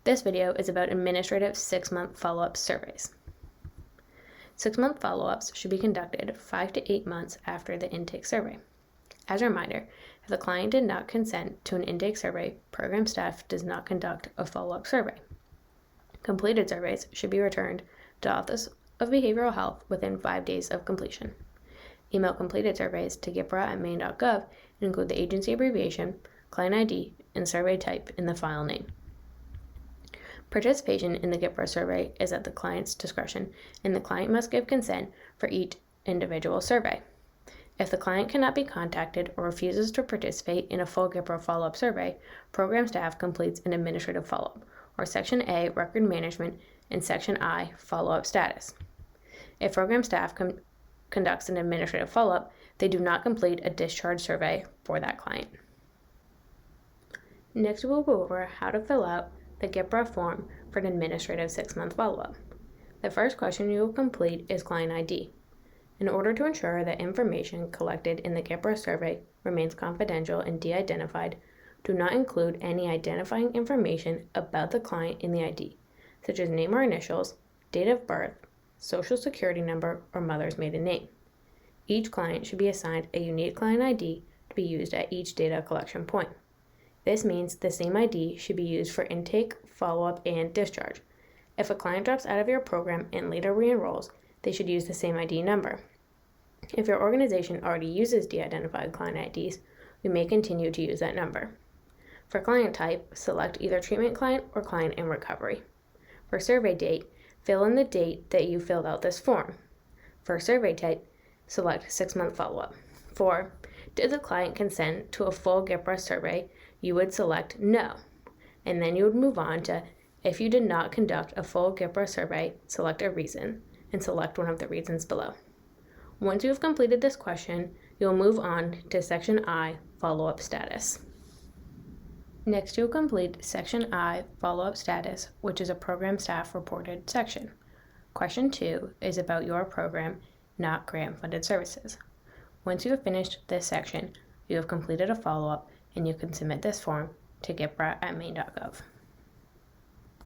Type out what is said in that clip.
This video is about administrative 6-month follow-up surveys. 6-month follow-ups should be conducted 5 to 8 months after the intake survey. As a reminder, if the client did not consent to an intake survey, program staff does not conduct a follow-up survey. Completed surveys should be returned to Office of Behavioral Health within 5 days of completion. Email completed surveys to gipra@maine.gov and include the agency abbreviation, client ID, and survey type in the file name. Participation in the GIPRA survey is at the client's discretion, and the client must give consent for each individual survey. If the client cannot be contacted or refuses to participate in a full GIPRA follow-up survey, program staff completes an administrative follow-up, or Section A, record management, and Section I, follow-up status. If program staff conducts an administrative follow-up, they do not complete a discharge survey for that client. Next, we'll go over how to fill out the GIPRA form for an administrative 6-month follow-up. The first question you will complete is client ID. In order to ensure that information collected in the GIPRA survey remains confidential and de-identified, do not include any identifying information about the client in the ID, such as name or initials, date of birth, social security number, or mother's maiden name. Each client should be assigned a unique client ID to be used at each data collection point. This means the same ID should be used for intake, follow-up, and discharge. If a client drops out of your program and later re-enrolls, they should use the same ID number. If your organization already uses de-identified client IDs, we may continue to use that number. For client type, select either treatment client or client in recovery. For survey date, fill in the date that you filled out this form. For survey type, select 6-month follow-up. For did the client consent to a full GIPRA survey, you would select no, and then you would move on to if you did not conduct a full GIPRA survey, select a reason, and select one of the reasons below. Once you have completed this question, you will move on to Section I, follow-up status. Next, you'll complete Section I, follow-up status, which is a program staff reported section. Question 2 is about your program, not grant-funded services. Once you have finished this section, you have completed a follow-up, and you can submit this form to gipra@maine.gov.